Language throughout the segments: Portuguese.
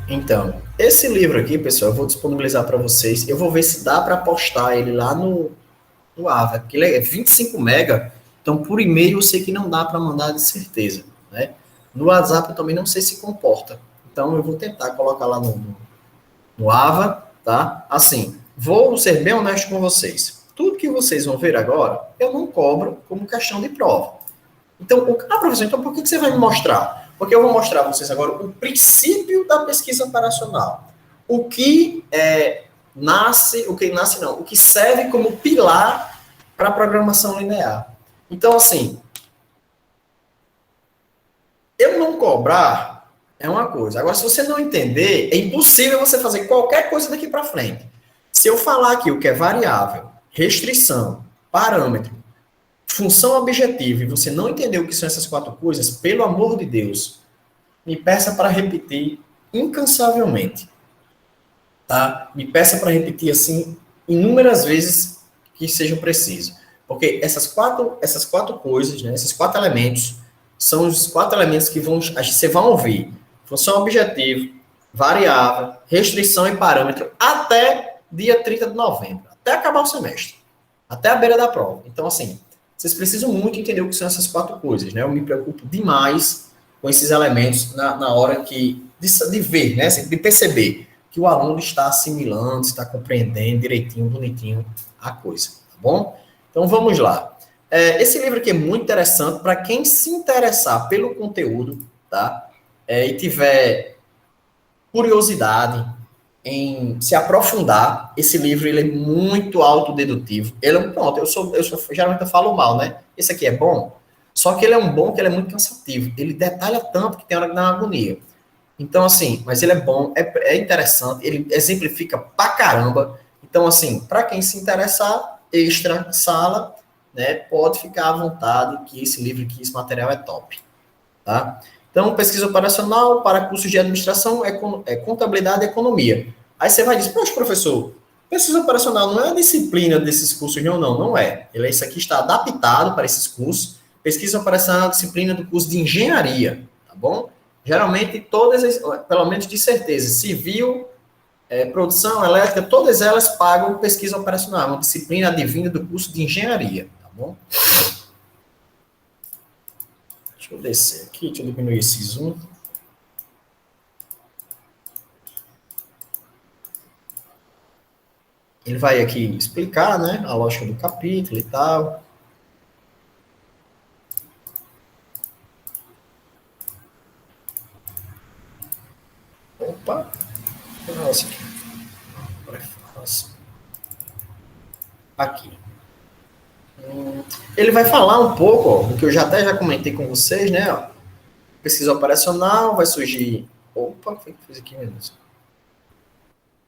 Então, esse livro aqui, pessoal, eu vou disponibilizar para vocês. Eu vou ver se dá para postar ele lá no Ava, porque ele é 25 mega, então por e-mail eu sei que não dá para mandar de certeza, né? No WhatsApp eu também não sei se comporta. Então eu vou tentar colocar lá no Ava, tá? Assim, vou ser bem honesto com vocês. Tudo que vocês vão ver agora, eu não cobro como questão de prova. Então, professor, então por que você vai me mostrar? Porque eu vou mostrar a vocês agora o princípio da pesquisa operacional. O que o que serve como pilar para a programação linear. Então, assim, eu não cobrar é uma coisa. Agora, se você não entender, é impossível você fazer qualquer coisa daqui para frente. Se eu falar aqui o que é variável, restrição, parâmetro, função objetiva, e você não entender o que são essas quatro coisas, pelo amor de Deus, me peça para repetir incansavelmente, tá? Me peça para repetir assim inúmeras vezes que sejam preciso. Porque essas quatro coisas, né, esses quatro elementos, são os quatro elementos que você vai ouvir. Função objetiva, variável, restrição e parâmetro, até dia 30 de novembro, até acabar o semestre, até a beira da prova. Então, assim, vocês precisam muito entender o que são essas quatro coisas, né? Eu me preocupo demais com esses elementos na hora de ver, né? De perceber que o aluno está assimilando, está compreendendo direitinho, bonitinho a coisa, tá bom? Então vamos lá. Esse livro aqui é muito interessante para quem se interessar pelo conteúdo, tá? E tiver curiosidade em se aprofundar. Esse livro ele é muito autodedutivo. Ele é pronto, geralmente eu falo mal, né? Esse aqui é bom, só que ele é um bom que ele é muito cansativo. Ele detalha tanto que tem hora que dá uma agonia. Então, assim, mas ele é bom, é interessante, ele exemplifica pra caramba. Então, assim, para quem se interessar, extra sala, né, pode ficar à vontade que esse livro aqui, esse material é top, tá? Então, pesquisa operacional para cursos de administração é contabilidade e economia. Aí você vai dizer, poxa, professor, pesquisa operacional não é a disciplina desses cursos, não é. Isso aqui está adaptado para esses cursos. Pesquisa operacional é a disciplina do curso de engenharia, tá bom? Geralmente, pelo menos de certeza, civil, produção elétrica, todas elas pagam pesquisa operacional, uma disciplina advinda do curso de engenharia, tá bom? Deixa eu descer aqui, deixa eu diminuir esse zoom. Ele vai aqui explicar, né, a lógica do capítulo e tal. Opa, nossa, aqui. Ele vai falar um pouco, ó, do que eu já comentei com vocês, né, ó. Pesquisa operacional, vai surgir... Opa, o que eu fiz aqui mesmo?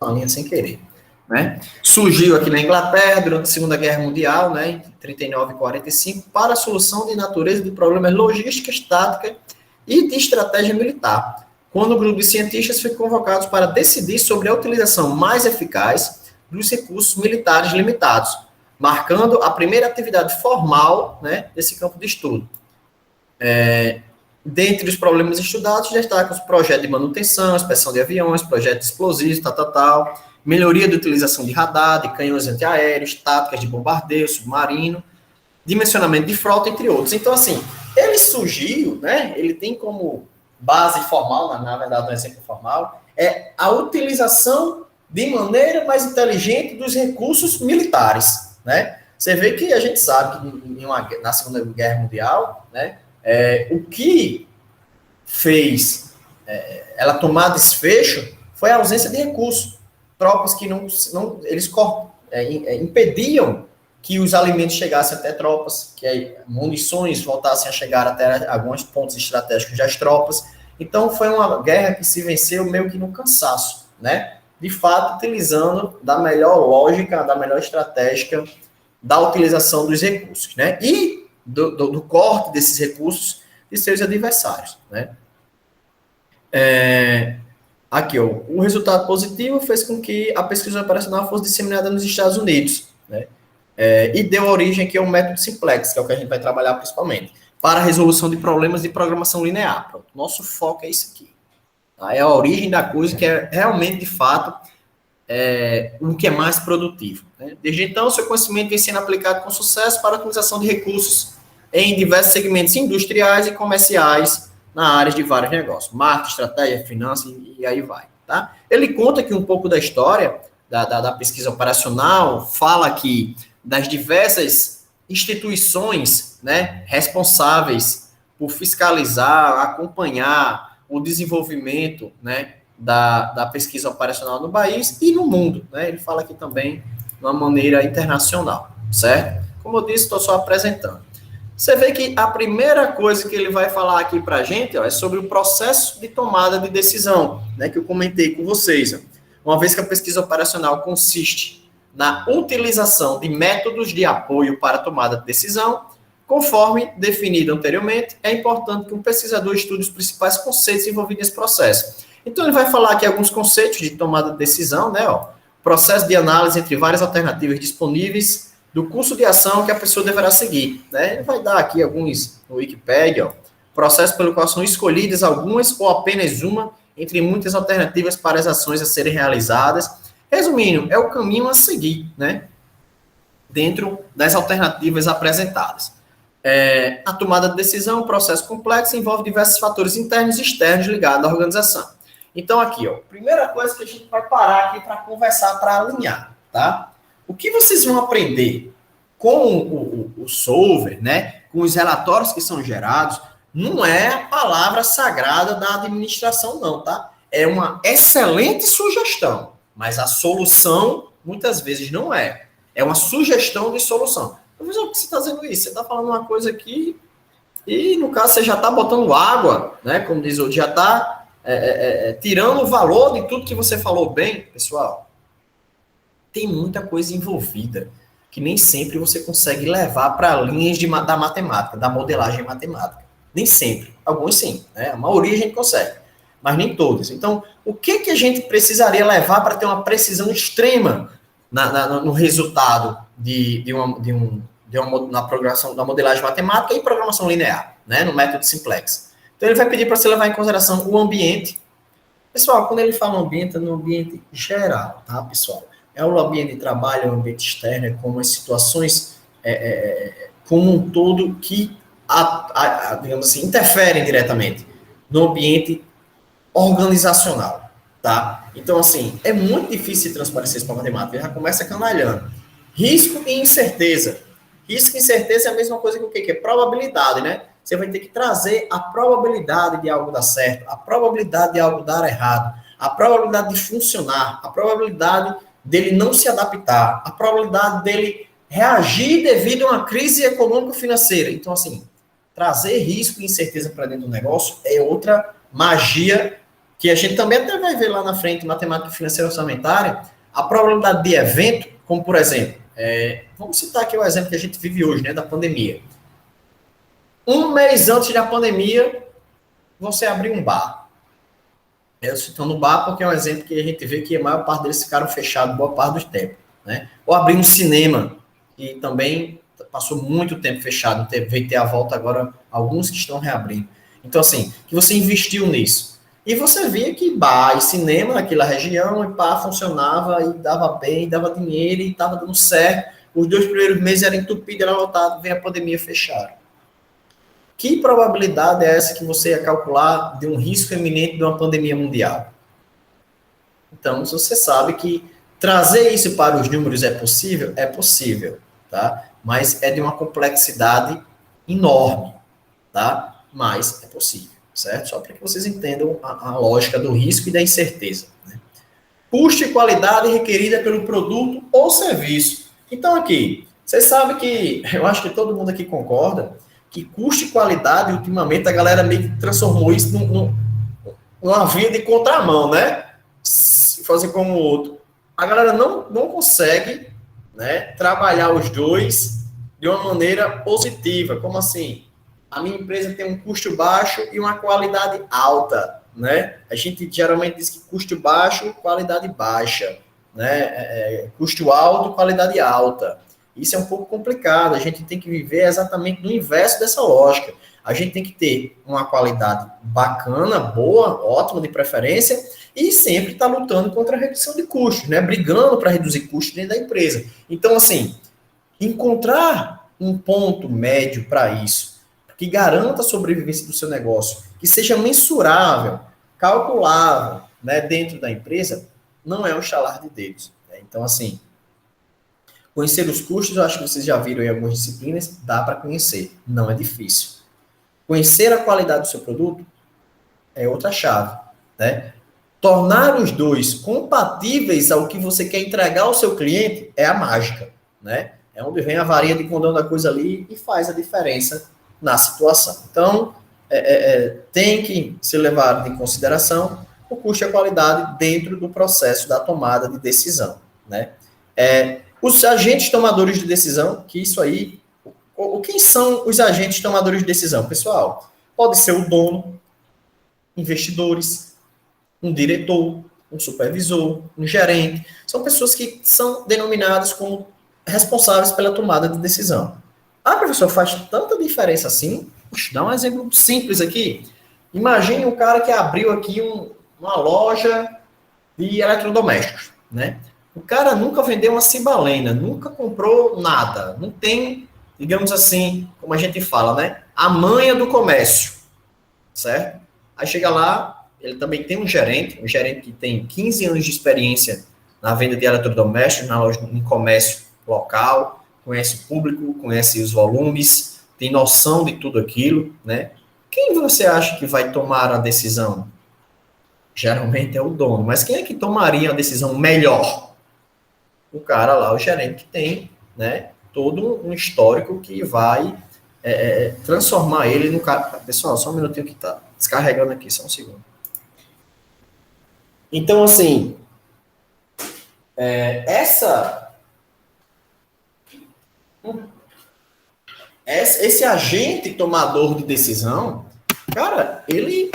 Uma linha sem querer. Né? Surgiu aqui na Inglaterra durante a Segunda Guerra Mundial, né, entre 39 e 45, para a solução de natureza de problemas logísticas, tática e de estratégia militar, quando o grupo de cientistas foi convocado para decidir sobre a utilização mais eficaz dos recursos militares limitados, marcando a primeira atividade formal, né, desse campo de estudo. Dentre os problemas estudados, destacam os projetos de manutenção, inspeção de aviões, projetos explosivos, melhoria da utilização de radar, de canhões antiaéreos, táticas de bombardeio submarino, dimensionamento de frota, entre outros. Então, assim, ele surgiu, né, ele tem como base formal, na verdade, um exemplo formal, é a utilização de maneira mais inteligente dos recursos militares, né? Você vê que a gente sabe que na Segunda Guerra Mundial, né, o que fez ela tomar desfecho foi a ausência de recursos. Tropas que eles impediam que os alimentos chegassem até tropas, que munições voltassem a chegar até alguns pontos estratégicos das tropas. Então, foi uma guerra que se venceu meio que no cansaço, né? De fato, utilizando da melhor lógica, da melhor estratégia da utilização dos recursos, né? E do corte desses recursos de seus adversários, né? Aqui, ó, o resultado positivo fez com que a pesquisa operacional fosse disseminada nos Estados Unidos, né? E deu origem aqui ao método simplex, que é o que a gente vai trabalhar principalmente, para a resolução de problemas de programação linear. Pronto, nosso foco é isso aqui, Tá? É a origem da coisa que é realmente, de fato, o que é mais produtivo. Né? Desde então, seu conhecimento vem sendo aplicado com sucesso para a utilização de recursos em diversos segmentos industriais e comerciais na área de vários negócios. Marketing, estratégia, finanças e aí vai. Tá? Ele conta aqui um pouco da história da pesquisa operacional, fala aqui das diversas instituições, né, responsáveis por fiscalizar, acompanhar o desenvolvimento, né, da pesquisa operacional no país e no mundo, né? Ele fala aqui também de uma maneira internacional, certo? Como eu disse, estou só apresentando. Você vê que a primeira coisa que ele vai falar aqui para a gente, ó, é sobre o processo de tomada de decisão, né, que eu comentei com vocês. Ó. Uma vez que a pesquisa operacional consiste na utilização de métodos de apoio para a tomada de decisão, conforme definido anteriormente, é importante que um pesquisador estude os principais conceitos envolvidos nesse processo. Então, ele vai falar aqui alguns conceitos de tomada de decisão, né? Ó, processo de análise entre várias alternativas disponíveis do curso de ação que a pessoa deverá seguir. Né? Ele vai dar aqui alguns no Wikipedia, ó, processo pelo qual são escolhidas algumas ou apenas uma entre muitas alternativas para as ações a serem realizadas. Resumindo, é o caminho a seguir, né? Dentro das alternativas apresentadas. A tomada de decisão é um processo complexo, envolve diversos fatores internos e externos ligados à organização. Então, aqui, ó, primeira coisa que a gente vai parar aqui para conversar, para alinhar, tá? O que vocês vão aprender com o solver, né, com os relatórios que são gerados, não é a palavra sagrada da administração, não, tá? É uma excelente sugestão, mas a solução, muitas vezes, não é. É uma sugestão de solução. Professor, por que você está dizendo isso? Você está falando uma coisa aqui e, no caso, você já está botando água, né? Como diz o já está tirando o valor de tudo que você falou bem. Pessoal, tem muita coisa envolvida que nem sempre você consegue levar para linhas da matemática, da modelagem matemática. Nem sempre. Alguns sim, né? A maioria a gente consegue, mas nem todas. Então, o que a gente precisaria levar para ter uma precisão extrema no resultado na programação da modelagem matemática e programação linear, né, no método simplex. Então, ele vai pedir para você levar em consideração o ambiente. Pessoal, quando ele fala ambiente, é no ambiente geral, tá, pessoal? É o ambiente de trabalho, é o ambiente externo, é como as situações como um todo que, digamos assim, interferem diretamente no ambiente organizacional, tá? Então, assim, é muito difícil transparecer isso para a matemática, ele já começa canalhando. Risco e incerteza. Risco e incerteza é a mesma coisa que o quê? Que é probabilidade, né? Você vai ter que trazer a probabilidade de algo dar certo, a probabilidade de algo dar errado, a probabilidade de funcionar, a probabilidade dele não se adaptar, a probabilidade dele reagir devido a uma crise econômico-financeira. Então, assim, trazer risco e incerteza para dentro do negócio é outra magia que a gente também até vai ver lá na frente, matemática financeira orçamentária, a probabilidade de evento, como por exemplo, vamos citar aqui o exemplo que a gente vive hoje, né, da pandemia. Um mês antes da pandemia, você abriu um bar. Eu citando o bar porque é um exemplo que a gente vê que a maior parte deles ficaram fechados boa parte do tempo. Né? Ou abrir um cinema, que também passou muito tempo fechado, veio ter a volta agora, alguns que estão reabrindo. Então, assim, que você investiu nisso. E você via que bar e cinema naquela região, e pá, funcionava, e dava bem, dava dinheiro, e estava dando certo. Os 2 primeiros meses era entupido, era lotado, veio a pandemia fechar. Que probabilidade é essa que você ia calcular de um risco iminente de uma pandemia mundial? Então, você sabe que trazer isso para os números é possível, tá? Mas é de uma complexidade enorme, tá? Mas é possível, certo? Só para que vocês entendam a lógica do risco e da incerteza. Né? Custo e qualidade requerida pelo produto ou serviço. Então, aqui, vocês sabem que, eu acho que todo mundo aqui concorda, que custo e qualidade, ultimamente, a galera meio que transformou isso numa via de contramão, né? Fazer como o outro. A galera não consegue, né, trabalhar os dois de uma maneira positiva. Como assim? A minha empresa tem um custo baixo e uma qualidade alta, né? A gente geralmente diz que custo baixo, qualidade baixa, né? Custo alto, qualidade alta. Isso é um pouco complicado, a gente tem que viver exatamente no inverso dessa lógica. A gente tem que ter uma qualidade bacana, boa, ótima de preferência, e sempre estar lutando contra a redução de custos, né? Brigando para reduzir custos dentro da empresa. Então, assim, encontrar um ponto médio para isso, que garanta a sobrevivência do seu negócio, que seja mensurável, calculável, né, dentro da empresa, não é um estalar de dedos. Né? Então, assim, conhecer os custos, eu acho que vocês já viram em algumas disciplinas, dá para conhecer, não é difícil. Conhecer a qualidade do seu produto é outra chave, né? Tornar os dois compatíveis ao que você quer entregar ao seu cliente é a mágica, né? É onde vem a varinha de condão da coisa ali e faz a diferença na situação. Então, tem que ser levado em consideração o custo e a qualidade dentro do processo da tomada de decisão, né? Os agentes tomadores de decisão, que isso aí, quem são os agentes tomadores de decisão, pessoal? Pode ser o dono, investidores, um diretor, um supervisor, um gerente. São pessoas que são denominadas como responsáveis pela tomada de decisão. Ah, professor, faz tanta diferença assim? Puxa, dá um exemplo simples aqui. Imagine um cara que abriu aqui uma loja de eletrodomésticos, né? O cara nunca vendeu uma cibalena, nunca comprou nada, não tem, digamos assim, como a gente fala, né? A manha do comércio, certo? Aí chega lá, ele também tem um gerente que tem 15 anos de experiência na venda de eletrodomésticos, na loja, em comércio local, conhece o público, conhece os volumes, tem noção de tudo aquilo, né? Quem você acha que vai tomar a decisão? Geralmente é o dono, mas quem é que tomaria a decisão melhor? O cara lá, o gerente que tem, né, todo um histórico que vai transformar ele no cara. Pessoal, só um minutinho que tá descarregando aqui, só um segundo. Então, assim, esse agente tomador de decisão, cara, ele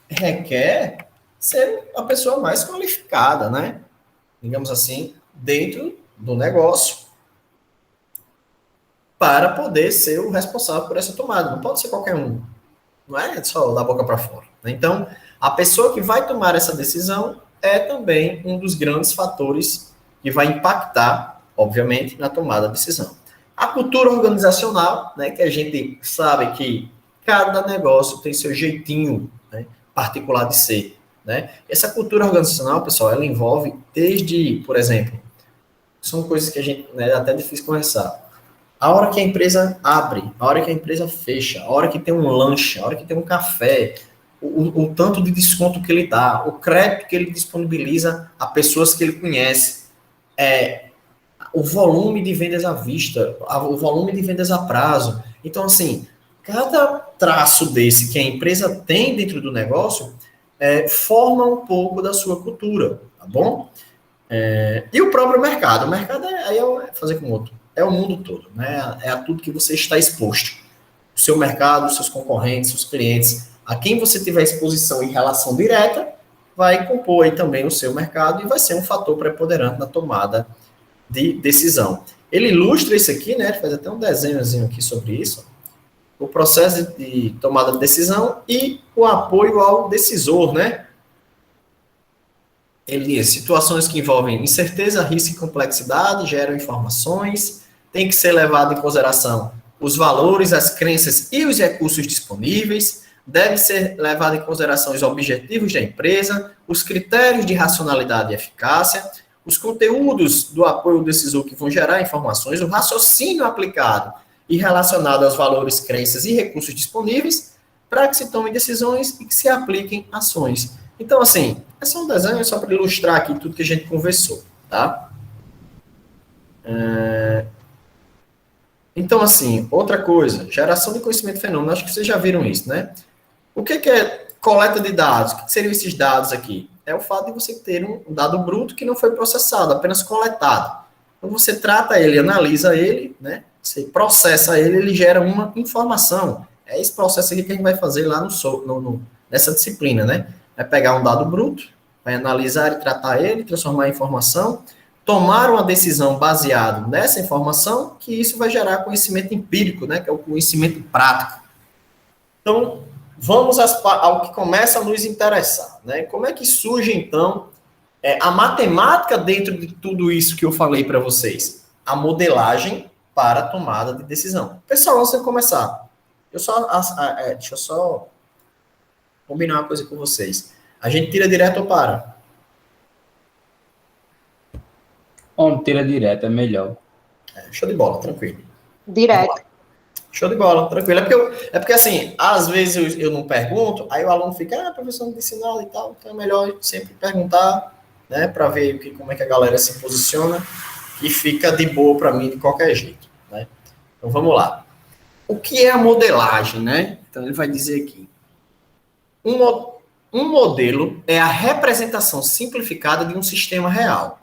requer ser a pessoa mais qualificada, né? Digamos assim, dentro do negócio, para poder ser o responsável por essa tomada. Não pode ser qualquer um. Não é só da boca para fora. Então, a pessoa que vai tomar essa decisão é também um dos grandes fatores que vai impactar, obviamente, na tomada de decisão. A cultura organizacional, né, que a gente sabe que cada negócio tem seu jeitinho, né, particular de ser. Né? Essa cultura organizacional, pessoal, ela envolve desde, por exemplo, são coisas que a gente, né, é até difícil conversar. A hora que a empresa abre, a hora que a empresa fecha, a hora que tem um lanche, a hora que tem um café, o tanto de desconto que ele dá, o crédito que ele disponibiliza a pessoas que ele conhece, o volume de vendas à vista, o volume de vendas a prazo. Então, assim, cada traço desse que a empresa tem dentro do negócio forma um pouco da sua cultura, tá bom? E o próprio mercado. O mercado fazer com outro. É o mundo todo, né? É a tudo que você está exposto. O seu mercado, os seus concorrentes, os clientes, a quem você tiver exposição em relação direta, vai compor aí também o seu mercado e vai ser um fator preponderante na tomada de decisão. Ele ilustra isso aqui, né? Ele faz até um desenhozinho aqui sobre isso. O processo de tomada de decisão e o apoio ao decisor, né? Ele diz, situações que envolvem incerteza, risco e complexidade, geram informações, tem que ser levado em consideração os valores, as crenças e os recursos disponíveis, deve ser levado em consideração os objetivos da empresa, os critérios de racionalidade e eficácia, os conteúdos do apoio ao decisor que vão gerar informações, o raciocínio aplicado e relacionado aos valores, crenças e recursos disponíveis, para que se tomem decisões e que se apliquem ações. Então, assim, é só um desenho, só para ilustrar aqui tudo que a gente conversou, tá? Então, assim, outra coisa, geração de conhecimento fenômeno, acho que vocês já viram isso, né? O que é coleta de dados? O que seriam esses dados aqui? É o fato de você ter um dado bruto que não foi processado, apenas coletado. Quando você trata ele, analisa ele, né? Você processa ele, ele gera uma informação. É esse processo aqui que a gente vai fazer lá nessa disciplina, né? Vai pegar um dado bruto, vai analisar e tratar ele, transformar em informação, tomar uma decisão baseada nessa informação, que isso vai gerar conhecimento empírico, né? Que é o conhecimento prático. Então, vamos ao que começa a nos interessar, né? Como é que surge, então, a matemática dentro de tudo isso que eu falei para vocês? A modelagem para a tomada de decisão. Pessoal, antes de começar, deixa eu só combinar uma coisa com vocês. A gente tira direto ou para? Onde tira direto é melhor. Show de bola, tranquilo. Direto. Show de bola, tranquilo. É porque assim, às vezes eu não pergunto, aí o aluno fica, professor, não disse nada e tal, então é melhor sempre perguntar, né, para ver como é que a galera se posiciona, e fica de boa para mim de qualquer jeito, né? Então vamos lá. O que é a modelagem, né? Então ele vai dizer aqui. Um modelo é a representação simplificada de um sistema real,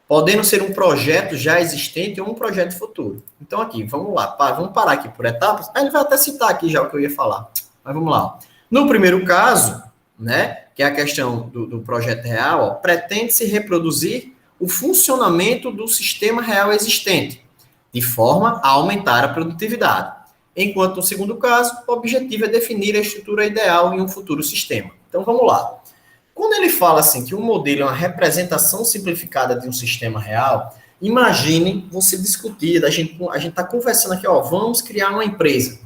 podendo ser um projeto já existente ou um projeto futuro. Então, aqui, vamos lá, vamos parar aqui por etapas. Ele vai até citar aqui já o que eu ia falar. Mas vamos lá. No primeiro caso, né, que é a questão do projeto real, pretende-se reproduzir o funcionamento do sistema real existente, de forma a aumentar a produtividade. Enquanto no segundo caso, o objetivo é definir a estrutura ideal em um futuro sistema. Então, vamos lá. Quando ele fala assim que um modelo é uma representação simplificada de um sistema real, imagine você discutir, a gente está conversando aqui, ó, vamos criar uma empresa.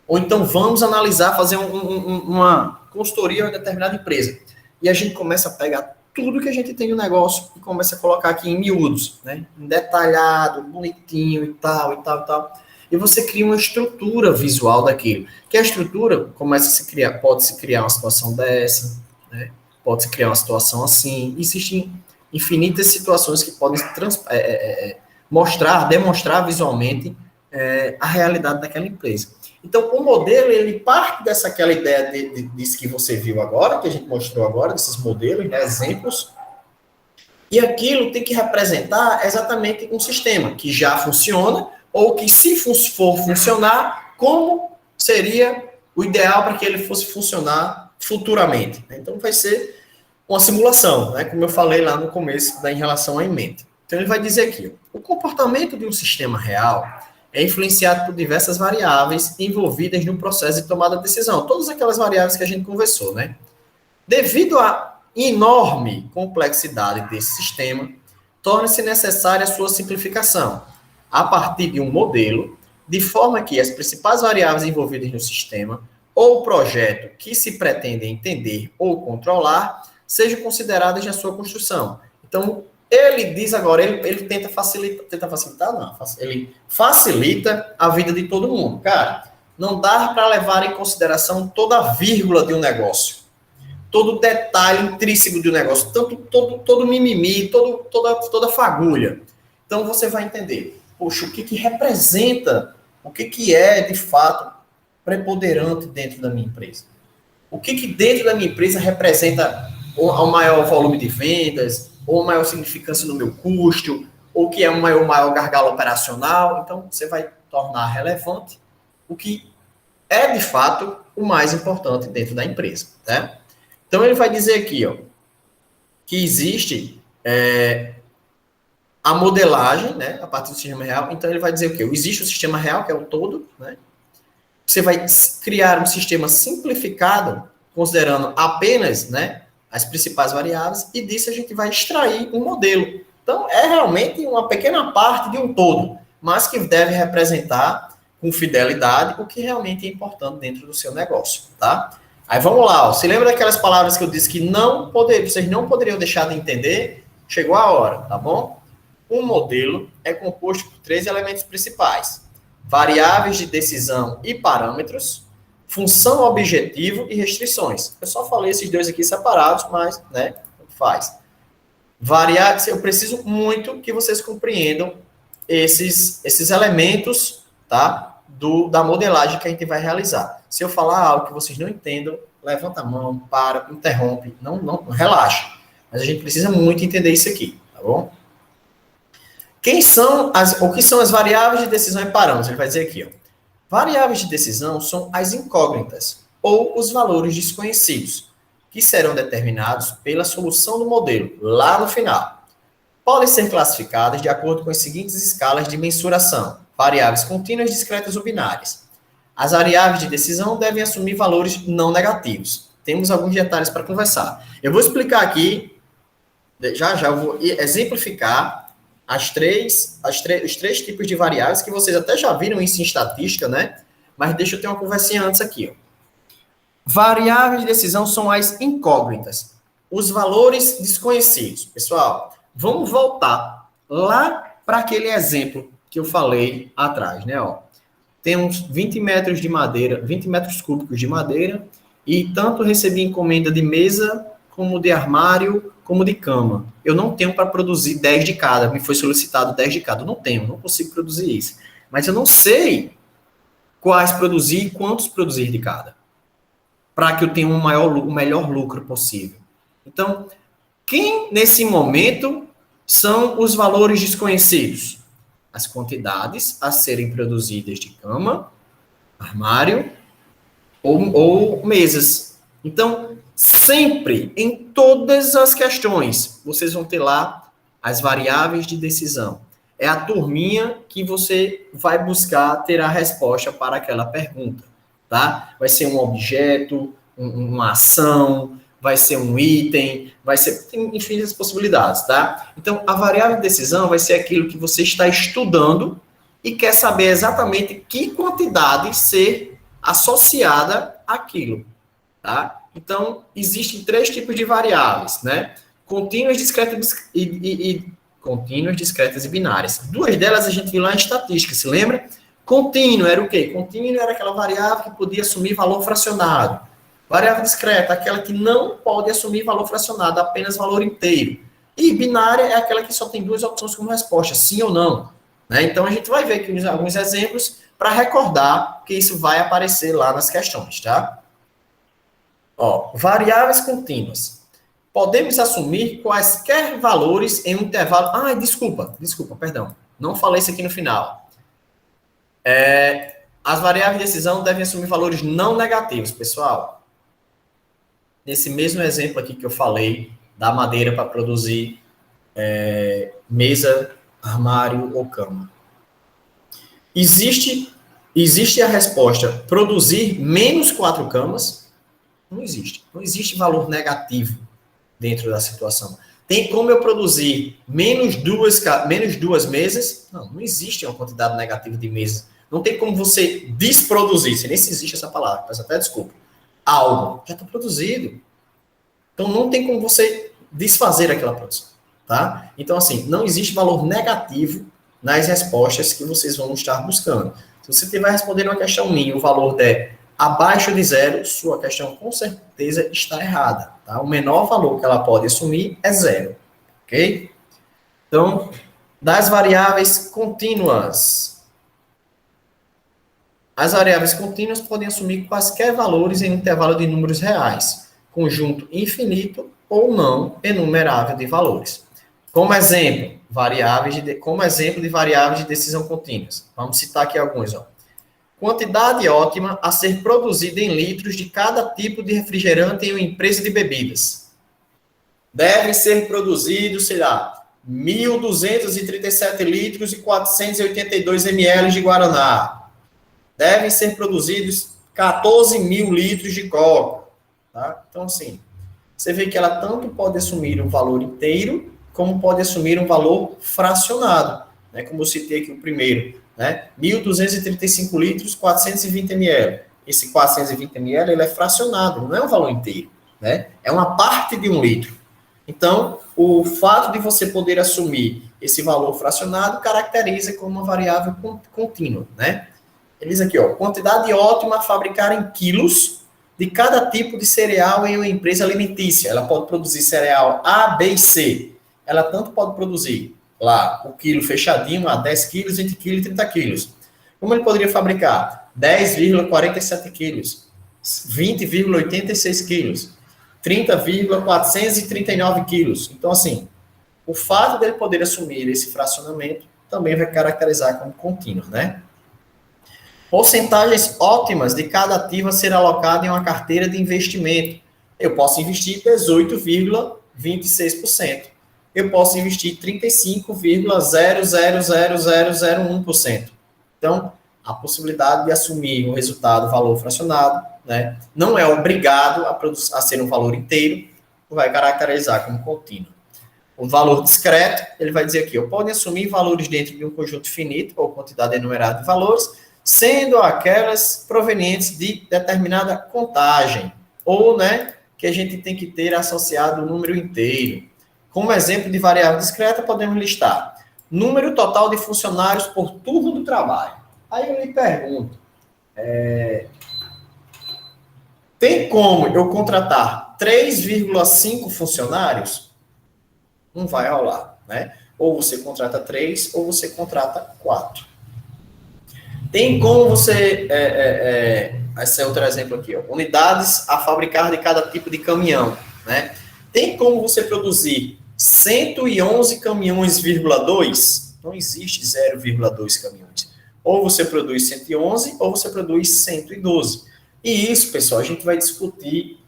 Ou então vamos analisar, fazer uma consultoria em uma determinada empresa. E a gente começa a pegar tudo que a gente tem no negócio e começa a colocar aqui em miúdos, né? Detalhado, bonitinho e tal, e tal, e tal. E você cria uma estrutura visual daquilo. Que a estrutura começa a se criar, pode se criar uma situação dessa, né? Pode-se criar uma situação assim. Existem infinitas situações que podem demonstrar visualmente a realidade daquela empresa. Então, o modelo, ele parte dessaquela ideia disso que você viu agora, que a gente mostrou agora, desses modelos, né, exemplos, e aquilo tem que representar exatamente um sistema que já funciona, ou que, se for funcionar, como seria o ideal para que ele fosse funcionar futuramente. Então, vai ser uma simulação, né? Como eu falei lá no começo, em relação à ementa. Então, ele vai dizer aqui, o comportamento de um sistema real é influenciado por diversas variáveis envolvidas no processo de tomada de decisão. Todas aquelas variáveis que a gente conversou, né? Devido à enorme complexidade desse sistema, torna-se necessária a sua simplificação, a partir de um modelo, de forma que as principais variáveis envolvidas no sistema ou projeto que se pretende entender ou controlar sejam consideradas na sua construção. Então, ele diz agora, ele tenta facilitar, não, ele facilita a vida de todo mundo. Cara, não dá para levar em consideração toda a vírgula de um negócio, todo detalhe intrínseco de um negócio, todo mimimi, toda fagulha. Então, você vai entender, poxa, o que representa, o que é, de fato, preponderante dentro da minha empresa. O que dentro da minha empresa representa o maior volume de vendas, ou maior significância no meu custo, ou que é o maior gargalo operacional. Então, você vai tornar relevante o que é, de fato, o mais importante dentro da empresa. Né? Então, ele vai dizer aqui, ó, que existe a modelagem, né, a partir do sistema real. Então, ele vai dizer o quê? Existe o sistema real, que é o todo, né? Você vai criar um sistema simplificado, considerando apenas, né, as principais variáveis, e disso a gente vai extrair um modelo. Então, é realmente uma pequena parte de um todo, mas que deve representar com fidelidade o que realmente é importante dentro do seu negócio, tá? Aí vamos lá, ó. Se lembra daquelas palavras que eu disse que vocês não poderiam deixar de entender? Chegou a hora, tá bom? Um modelo é composto por 3 elementos principais: variáveis de decisão e parâmetros, função, objetivo e restrições. Eu só falei esses dois aqui separados, mas, né, faz. Variáveis, eu preciso muito que vocês compreendam esses elementos, tá, da modelagem que a gente vai realizar. Se eu falar algo que vocês não entendam, levanta a mão, para, interrompe, não relaxa. Mas a gente precisa muito entender isso aqui, tá bom? O que são as variáveis de decisão e parâmetros? Ele vai dizer aqui, ó. Variáveis de decisão são as incógnitas, ou os valores desconhecidos, que serão determinados pela solução do modelo, lá no final. Podem ser classificadas de acordo com as seguintes escalas de mensuração: variáveis contínuas, discretas ou binárias. As variáveis de decisão devem assumir valores não negativos. Temos alguns detalhes para conversar. Eu vou explicar aqui, já eu vou exemplificar os três tipos de variáveis que vocês até já viram isso em estatística, né? Mas deixa eu ter uma conversinha antes aqui, ó. Variáveis de decisão são as incógnitas, os valores desconhecidos. Pessoal, vamos voltar lá para aquele exemplo que eu falei atrás, né? Ó, temos 20 metros de madeira, 20 metros cúbicos de madeira, e tanto recebi encomenda de mesa, como de armário, como de cama. Eu não tenho para produzir 10 de cada, me foi solicitado 10 de cada. Eu não consigo produzir isso. Mas eu não sei quais produzir e quantos produzir de cada, para que eu tenha o melhor lucro possível. Então, quem nesse momento são os valores desconhecidos? As quantidades a serem produzidas de cama, armário ou mesas. Então, sempre, em todas as questões, vocês vão ter lá as variáveis de decisão. É a turminha que você vai buscar ter a resposta para aquela pergunta, tá? Vai ser um objeto, uma ação, vai ser um item, vai ser, tem infinitas possibilidades, tá? Então, a variável de decisão vai ser aquilo que você está estudando e quer saber exatamente que quantidade ser associada àquilo, tá? Então, existem 3 tipos de variáveis, né? Contínuas, discretas contínuas, discretas e binárias. 2 delas a gente viu lá em estatística, se lembra? Contínuo era o quê? Contínuo era aquela variável que podia assumir valor fracionado. Variável discreta, aquela que não pode assumir valor fracionado, apenas valor inteiro. E binária é aquela que só tem 2 opções como resposta, sim ou não. Né? Então, a gente vai ver aqui alguns exemplos para recordar que isso vai aparecer lá nas questões, tá? Ó, variáveis contínuas. Podemos assumir quaisquer valores em um intervalo... Ah, desculpa, perdão. Não falei isso aqui no final. As variáveis de decisão devem assumir valores não negativos, pessoal. Nesse mesmo exemplo aqui que eu falei, da madeira para produzir mesa, armário ou cama. Existe a resposta produzir menos 4 camas? Não existe. Não existe valor negativo dentro da situação. Tem como eu produzir menos duas mesas? Não existe uma quantidade negativa de mesas. Não tem como você desproduzir, se nem se existe essa palavra, peço até desculpa. Algo já está produzido. Então, não tem como você desfazer aquela produção, tá? Então, assim, não existe valor negativo nas respostas que vocês vão estar buscando. Se você estiver respondendo uma questão minha, o valor der abaixo de 0, sua questão com certeza está errada, tá? O menor valor que ela pode assumir é 0, ok? Então, das variáveis contínuas. As variáveis contínuas podem assumir quaisquer valores em um intervalo de números reais, conjunto infinito ou não enumerável de valores. Como exemplo de variáveis de decisão contínuas. Vamos citar aqui alguns, ó. Quantidade ótima a ser produzida em litros de cada tipo de refrigerante em uma empresa de bebidas. Deve ser produzido, sei lá, 1.237 litros e 482 ml de Guaraná. Devem ser produzidos 14 mil litros de coca. Tá? Então, assim, você vê que ela tanto pode assumir um valor inteiro, como pode assumir um valor fracionado. Né? Como eu citei aqui o primeiro. Né? 1.235 litros, 420 ml. Esse 420 ml ele é fracionado, não é um valor inteiro. Né? É uma parte de 1 litro. Então, o fato de você poder assumir esse valor fracionado caracteriza como uma variável contínua. Né? Eles aqui, ó, quantidade ótima a fabricar em quilos de cada tipo de cereal em uma empresa alimentícia. Ela pode produzir cereal A, B e C. Ela tanto pode produzir lá o quilo fechadinho a 10 quilos, 20 quilos e 30 quilos. Como ele poderia fabricar? 10,47 quilos, 20,86 quilos, 30,439 quilos. Então, assim, o fato dele poder assumir esse fracionamento também vai caracterizar como contínuo, né? Porcentagens ótimas de cada ativo a ser alocado em uma carteira de investimento. Eu posso investir 18,26%. Eu posso investir 35,000001%. Então, a possibilidade de assumir o resultado, valor fracionado, né? Não é obrigado a ser um valor inteiro, vai caracterizar como contínuo. O valor discreto, ele vai dizer aqui, eu posso assumir valores dentro de um conjunto finito, ou quantidade enumerada de valores, sendo aquelas provenientes de determinada contagem, ou, né, que a gente tem que ter associado o número inteiro. Como exemplo de variável discreta, podemos listar número total de funcionários por turno do trabalho. Aí eu lhe pergunto, tem como eu contratar 3,5 funcionários? Não vai rolar, né? Ou você contrata 3, ou você contrata 4. Tem como você... esse é outro exemplo aqui, ó, unidades a fabricar de cada tipo de caminhão, né? Tem como você produzir 111 caminhões,2? Não existe 0,2 caminhões. Ou você produz 111, ou você produz 112. E isso, pessoal, a gente vai discutir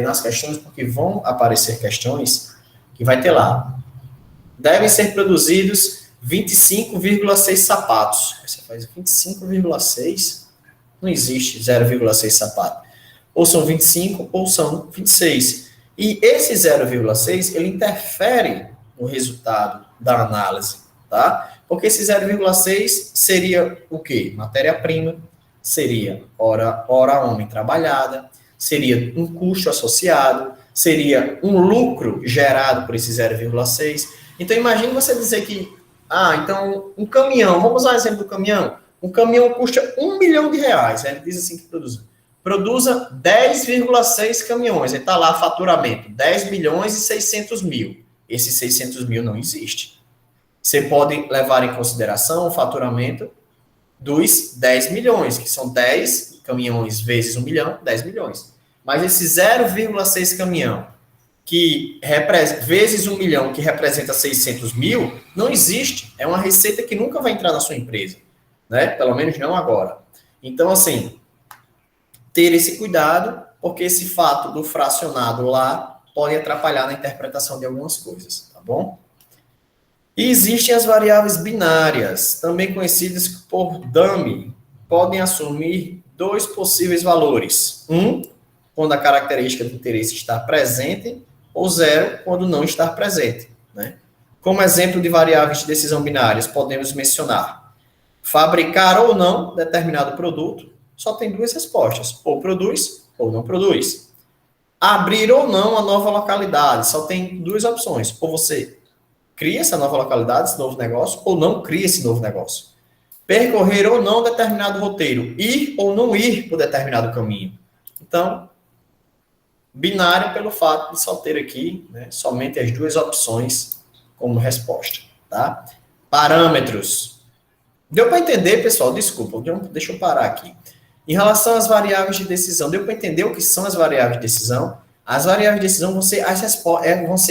nas questões, porque vão aparecer questões que vai ter lá. Devem ser produzidos 25,6 sapatos. Você faz 25,6, não existe 0,6 sapato. Ou são 25 ou são 26. E esse 0,6, ele interfere no resultado da análise, tá? Porque esse 0,6 seria o quê? Matéria-prima, seria hora homem trabalhada, seria um custo associado, seria um lucro gerado por esse 0,6. Então, imagine você dizer que, então, um caminhão, vamos usar o exemplo do caminhão, um caminhão custa R$1 milhão, ele diz assim que produza 10,6 caminhões, e está lá faturamento, 10 milhões e 600 mil. Esse 600 mil não existe. Você pode levar em consideração o faturamento dos 10 milhões, que são 10 caminhões vezes 1 milhão, 10 milhões. Mas esse 0,6 caminhão, que vezes 1 milhão, que representa 600 mil, não existe. É uma receita que nunca vai entrar na sua empresa, né? Pelo menos não agora. Então, assim, ter esse cuidado, porque esse fato do fracionado lá pode atrapalhar na interpretação de algumas coisas, tá bom? E existem as variáveis binárias, também conhecidas por dummy, podem assumir 2 possíveis valores. Quando a característica de interesse está presente, ou 0, quando não está presente, né? Como exemplo de variáveis de decisão binárias, podemos mencionar fabricar ou não determinado produto, só tem 2 respostas, ou produz ou não produz. Abrir ou não a nova localidade, só tem 2 opções, ou você cria essa nova localidade, esse novo negócio, ou não cria esse novo negócio. Percorrer ou não determinado roteiro, ir ou não ir por determinado caminho. Então, binário pelo fato de só ter aqui, né, somente as 2 opções como resposta, tá? Parâmetros. Deu para entender, pessoal? Desculpa, deixa eu parar aqui. Em relação às variáveis de decisão, deu para entender o que são as variáveis de decisão? As variáveis de decisão vão ser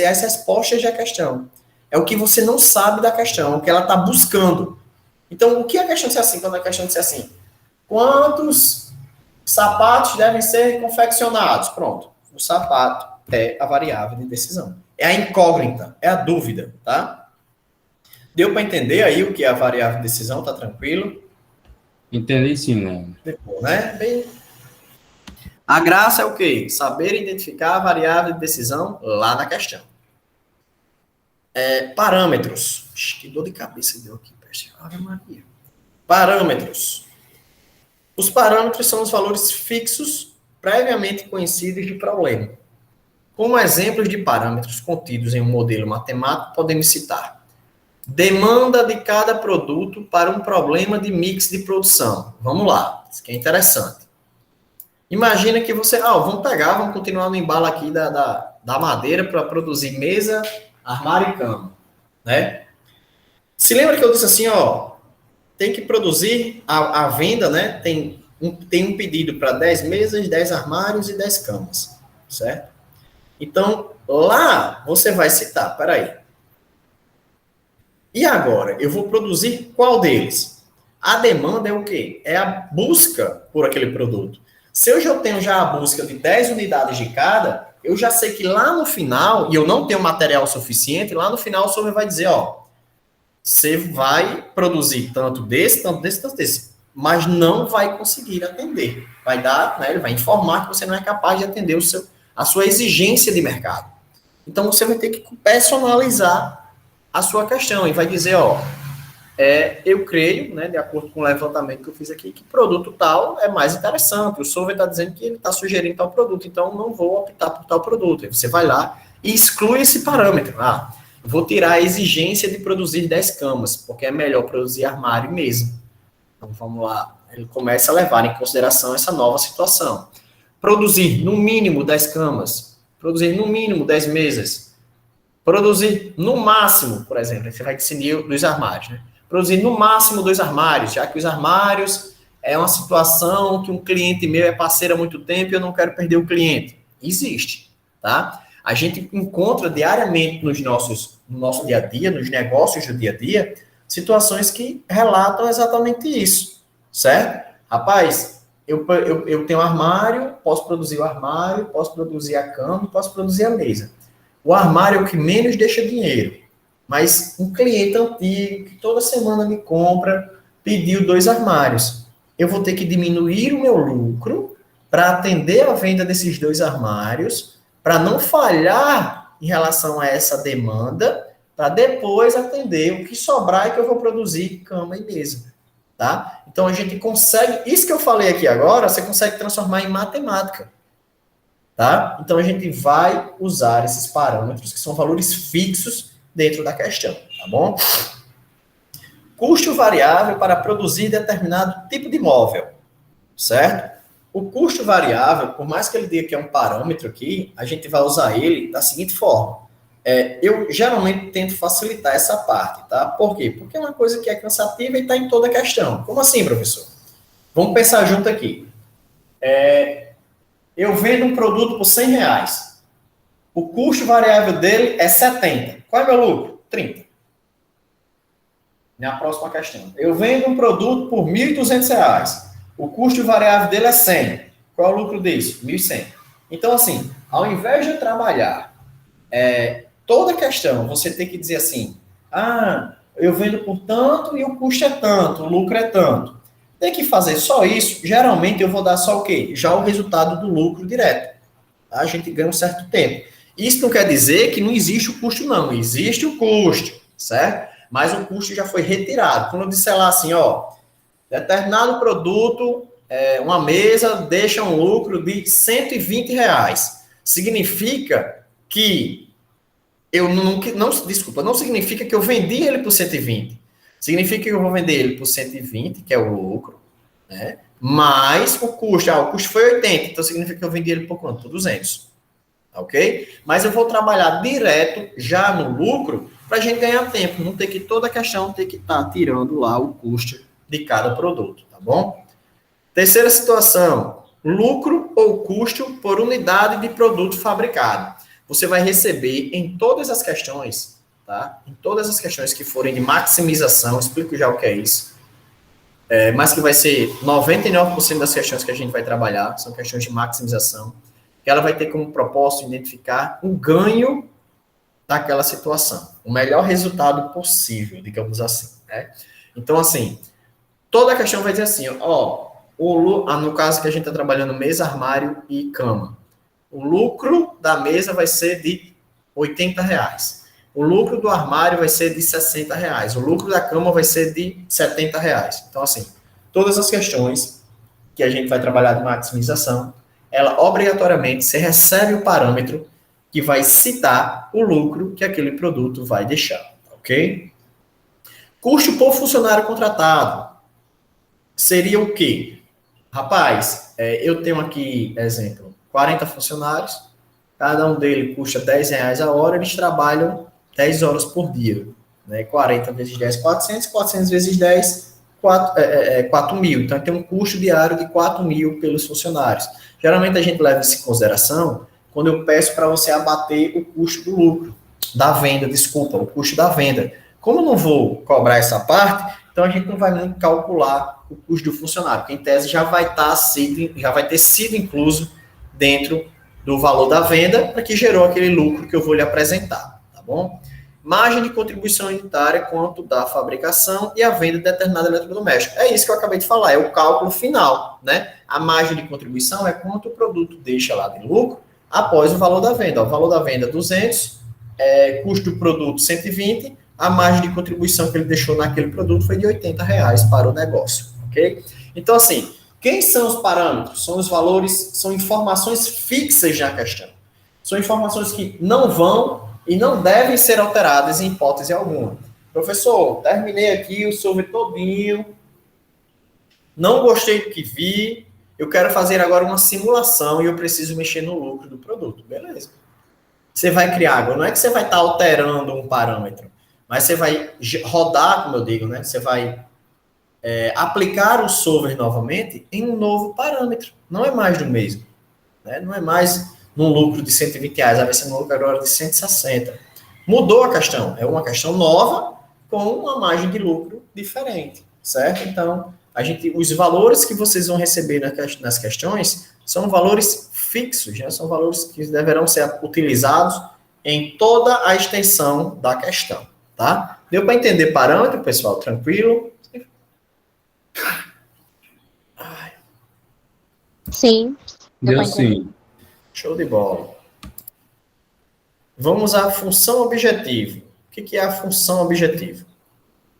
as respostas da questão. É o que você não sabe da questão, o que ela está buscando. Então, o que a questão disser assim? Quando a questão disser assim, quantos sapatos devem ser confeccionados? Pronto. O sapato é a variável de decisão. É a incógnita, é a dúvida, tá? Deu para entender aí o que é a variável de decisão? Tá tranquilo? Entendi sim, né? Depois, né? Bem... A graça é o quê? Saber identificar a variável de decisão lá na questão. Parâmetros. Que dor de cabeça deu aqui, peste. Ave Maria. Parâmetros. Os parâmetros são os valores fixos previamente conhecidos de problema. Como exemplos de parâmetros contidos em um modelo matemático, podemos citar demanda de cada produto para um problema de mix de produção. Vamos lá, isso aqui é interessante. Imagina que você... vamos continuar no embalo aqui da madeira para produzir mesa, armário e cama, né? Se lembra que eu disse assim, tem que produzir a venda, né? Tem um pedido para 10 mesas, 10 armários e 10 camas, certo? Então, lá você vai citar, peraí. E agora, eu vou produzir qual deles? A demanda é o quê? É a busca por aquele produto. Se eu já tenho a busca de 10 unidades de cada, eu já sei que lá no final, e eu não tenho material suficiente, lá no final o senhor vai dizer, você vai produzir tanto desse, tanto desse, tanto desse. mas não vai conseguir atender. Vai dar, né, ele vai informar que você não é capaz de atender a sua exigência de mercado. Então, você vai ter que personalizar a sua questão e vai dizer, ó, eu creio, né, de acordo com o levantamento que eu fiz aqui, que produto tal é mais interessante. O Solver está dizendo que ele está sugerindo tal produto, então não vou optar por tal produto. Aí você vai lá e exclui esse parâmetro. Vou tirar a exigência de produzir 10 camas, porque é melhor produzir armário e mesa. Então, vamos lá. Ele começa a levar em consideração essa nova situação. Produzir no mínimo 10 camas, produzir no mínimo 10 mesas, produzir no máximo, por exemplo, você vai decidir dos armários, né? Produzir no máximo 2 armários, já que os armários é uma situação que um cliente meu é parceiro há muito tempo e eu não quero perder o cliente. Existe, tá? A gente encontra diariamente no nosso dia a dia, nos negócios do dia a dia, situações que relatam exatamente isso, certo? Rapaz, eu tenho um armário, posso produzir o armário, posso produzir a cama, posso produzir a mesa. O armário é o que menos deixa dinheiro, mas um cliente antigo que toda semana me compra, pediu 2 armários. Eu vou ter que diminuir o meu lucro para atender a venda desses 2 armários, para não falhar em relação a essa demanda, para depois atender o que sobrar e que eu vou produzir cama e mesa, tá? Então, a gente consegue, isso que eu falei aqui agora, você consegue transformar em matemática, tá? Então, a gente vai usar esses parâmetros, que são valores fixos dentro da questão, tá bom? Custo variável para produzir determinado tipo de móvel, certo? O custo variável, por mais que ele diga que é um parâmetro aqui, a gente vai usar ele da seguinte forma. Eu geralmente tento facilitar essa parte, tá? Por quê? Porque é uma coisa que é cansativa e está em toda a questão. Como assim, professor? Vamos pensar junto aqui. Eu vendo um produto por R$100. O custo variável dele é 70. Qual é o meu lucro? 30. Minha próxima questão. Eu vendo um produto por R$1.200. O custo variável dele é 100. Qual é o lucro disso? 1.100. Então, assim, ao invés de eu trabalhar toda questão, você tem que dizer assim, eu vendo por tanto e o custo é tanto, o lucro é tanto. Tem que fazer só isso, geralmente eu vou dar só o quê? Já o resultado do lucro direto. Tá? A gente ganha um certo tempo. Isso não quer dizer que não existe o custo, não. Existe o custo, certo? Mas o custo já foi retirado. Quando eu disser lá assim, determinado produto, uma mesa deixa um lucro de R$120. Significa que não significa que eu vendi ele por 120. Significa que eu vou vender ele por 120, que é o lucro, né? Mas o custo foi 80, então significa que eu vendi ele por quanto? Por 200. Ok? Mas eu vou trabalhar direto já no lucro para a gente ganhar tempo, não ter que toda a questão ter que estar tirando lá o custo de cada produto, tá bom? Terceira situação, lucro ou custo por unidade de produto fabricado. Você vai receber em todas as questões, tá? Em todas as questões que forem de maximização, explico já o que é isso, mas que vai ser 99% das questões que a gente vai trabalhar, são questões de maximização, que ela vai ter como propósito identificar o ganho daquela situação, o melhor resultado possível, digamos assim, né? Então, assim, toda a questão vai dizer assim, no caso que a gente está trabalhando mesa, armário e cama, o lucro da mesa vai ser de R$80. O lucro do armário vai ser de R$60. O lucro da cama vai ser de R$70. Então, assim, todas as questões que a gente vai trabalhar de maximização, ela obrigatoriamente, você recebe o parâmetro que vai citar o lucro que aquele produto vai deixar, ok? Custo por funcionário contratado seria o quê? Rapaz, eu tenho aqui, exemplo, 40 funcionários, cada um deles custa R$10 a hora, eles trabalham 10 horas por dia, né? 40 vezes 10, 400, 400 vezes 10, 4.000. Então, tem um custo diário de 4.000 pelos funcionários. Geralmente, a gente leva isso em consideração quando eu peço para você abater o custo do lucro, o custo da venda. Como eu não vou cobrar essa parte, então a gente não vai nem calcular o custo do funcionário, porque em tese já vai ter sido incluso dentro do valor da venda, para que gerou aquele lucro que eu vou lhe apresentar, tá bom? margem de contribuição unitária quanto da fabricação e a venda de determinado eletrodoméstico. É isso que eu acabei de falar, é o cálculo final, né? A margem de contribuição é quanto o produto deixa lá de lucro após o valor da venda. O valor da venda 200, custo do produto 120, a margem de contribuição que ele deixou naquele produto foi de R$80 para o negócio, ok? Então, assim, quem são os parâmetros? São os valores, são informações fixas na questão. São informações que não vão e não devem ser alteradas em hipótese alguma. Professor, terminei aqui o solver todinho, não gostei do que vi, eu quero fazer agora uma simulação e eu preciso mexer no lucro do produto. Beleza. Você vai criar agora, não é que você vai estar alterando um parâmetro, mas você vai rodar, como eu digo, né? Você vai aplicar o solver novamente em um novo parâmetro. Não é mais do mesmo. Né? Não é mais num lucro de R$120, vai ser num lucro agora de 160. Mudou a questão. É uma questão nova com uma margem de lucro diferente. Certo? Então, os valores que vocês vão receber nas questões são valores fixos, né? São valores que deverão ser utilizados em toda a extensão da questão. Tá? Deu para entender parâmetro, pessoal? Tranquilo? Sim. Deu sim. Show de bola. Vamos à função objetivo. O que é a função objetivo?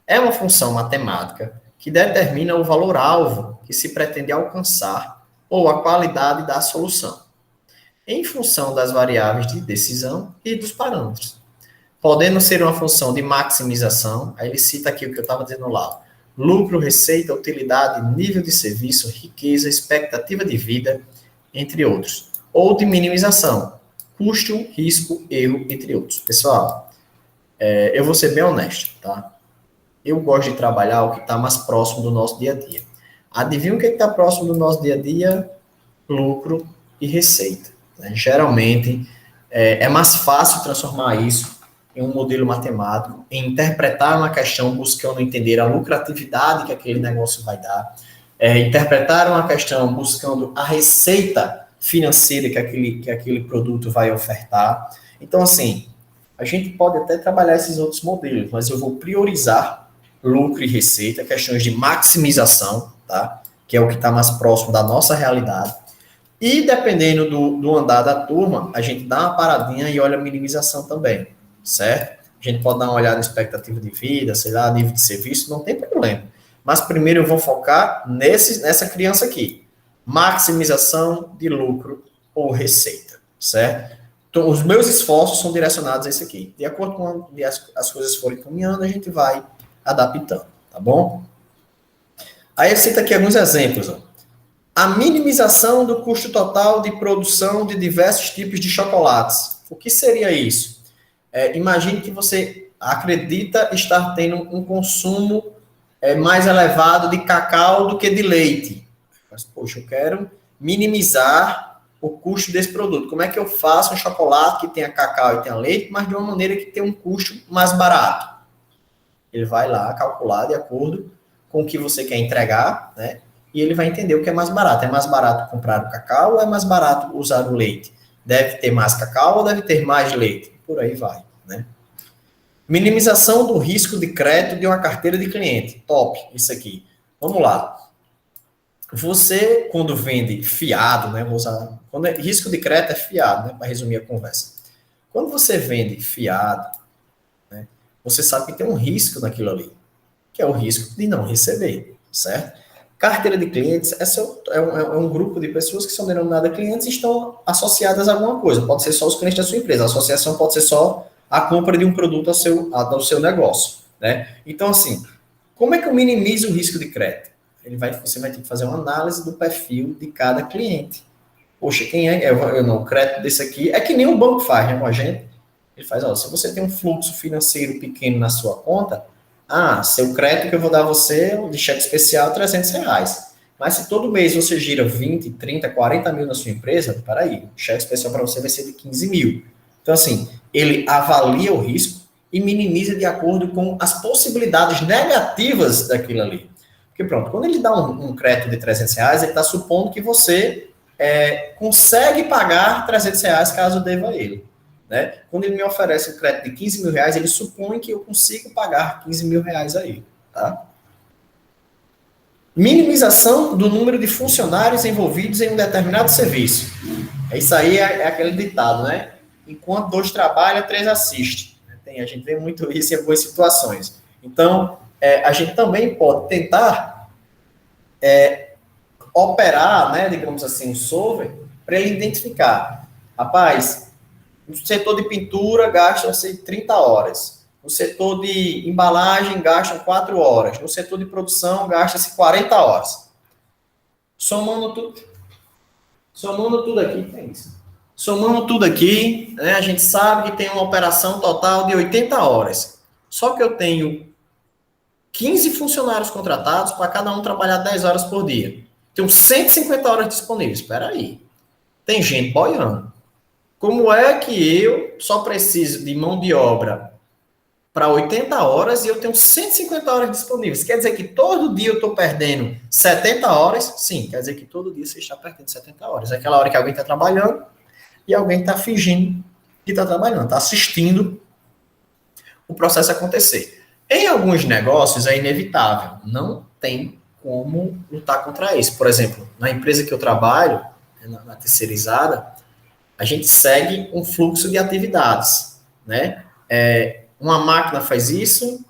É uma função matemática que determina o valor-alvo que se pretende alcançar ou a qualidade da solução, em função das variáveis de decisão e dos parâmetros. Podendo ser uma função de maximização, aí ele cita aqui o que eu estava dizendo lá: lucro, receita, utilidade, nível de serviço, riqueza, expectativa de vida, entre outros. Ou de minimização, custo, risco, erro, entre outros. Pessoal, eu vou ser bem honesto, tá? Eu gosto de trabalhar o que está mais próximo do nosso dia a dia. Adivinha o que está próximo do nosso dia a dia? Lucro e receita. Né? Geralmente, é mais fácil transformar isso em um modelo matemático, em interpretar uma questão buscando entender a lucratividade que aquele negócio vai dar, interpretar uma questão buscando a receita financeira que aquele produto vai ofertar. Então, assim, a gente pode até trabalhar esses outros modelos, mas eu vou priorizar lucro e receita, questões de maximização, tá? Que é o que está mais próximo da nossa realidade. E, dependendo do andar da turma, a gente dá uma paradinha e olha a minimização também, certo? A gente pode dar uma olhada na expectativa de vida, sei lá, nível de serviço, não tem problema. Mas primeiro eu vou focar nessa criança aqui. Maximização de lucro ou receita, certo? Então, os meus esforços são direcionados a isso aqui. De acordo com as coisas forem caminhando, a gente vai adaptando, tá bom? Aí eu cito aqui alguns exemplos. Ó. A minimização do custo total de produção de diversos tipos de chocolates. O que seria isso? Imagine que você acredita estar tendo um consumo mais elevado de cacau do que de leite. Mas, poxa, eu quero minimizar o custo desse produto. Como é que eu faço um chocolate que tenha cacau e tenha leite, mas de uma maneira que tenha um custo mais barato? Ele vai lá calcular de acordo com o que você quer entregar, né? E ele vai entender o que é mais barato. É mais barato comprar o cacau ou é mais barato usar o leite? Deve ter mais cacau ou deve ter mais leite? Por aí vai, né? Minimização do risco de crédito de uma carteira de cliente. Top, isso aqui. Vamos lá. Você, quando vende fiado, né? Risco de crédito é fiado, né? Para resumir a conversa. Quando você vende fiado, né, você sabe que tem um risco naquilo ali, que é o risco de não receber, certo? Carteira de clientes é um grupo de pessoas que são denominadas clientes e estão associadas a alguma coisa. Pode ser só os clientes da sua empresa. A associação pode ser só a compra de um produto ao seu negócio, né? Então, assim, como é que eu minimizo o risco de crédito? Você vai ter que fazer uma análise do perfil de cada cliente. Poxa, quem é? O crédito desse aqui é que nem o banco faz, né, com a gente. Ele faz, se você tem um fluxo financeiro pequeno na sua conta, seu crédito que eu vou dar a você de cheque especial é R$300. Mas se todo mês você gira 20, 30, 40 mil na sua empresa, peraí, o cheque especial para você vai ser de 15 mil. Então, assim, ele avalia o risco e minimiza de acordo com as possibilidades negativas daquilo ali. Porque, pronto, quando ele dá um crédito de R$300, ele está supondo que você consegue pagar R$300 caso deva ele. né? Quando ele me oferece um crédito de 15 mil reais, ele supõe que eu consigo pagar 15 mil reais a ele, tá? Minimização do número de funcionários envolvidos em um determinado serviço. Isso aí é aquele ditado, né? Enquanto 2 trabalham, 3 assistem. A gente vê muito isso em algumas situações. Então, a gente também pode tentar operar, né, digamos assim, um software para ele identificar. Rapaz, no setor de pintura gasta-se 30 horas. No setor de embalagem gastam 4 horas. No setor de produção gasta-se 40 horas. Somando tudo aqui, tem isso. Somando tudo aqui, né, a gente sabe que tem uma operação total de 80 horas. Só que eu tenho 15 funcionários contratados para cada um trabalhar 10 horas por dia. Tenho 150 horas disponíveis. Espera aí. Tem gente boiando. Como é que eu só preciso de mão de obra para 80 horas e eu tenho 150 horas disponíveis? Quer dizer que todo dia eu estou perdendo 70 horas? Sim, quer dizer que todo dia você está perdendo 70 horas. É aquela hora que alguém está trabalhando e alguém está fingindo que está trabalhando, está assistindo o processo acontecer. Em alguns negócios é inevitável, não tem como lutar contra isso. Por exemplo, na empresa que eu trabalho, na terceirizada, a gente segue um fluxo de atividades, né? Uma máquina faz isso,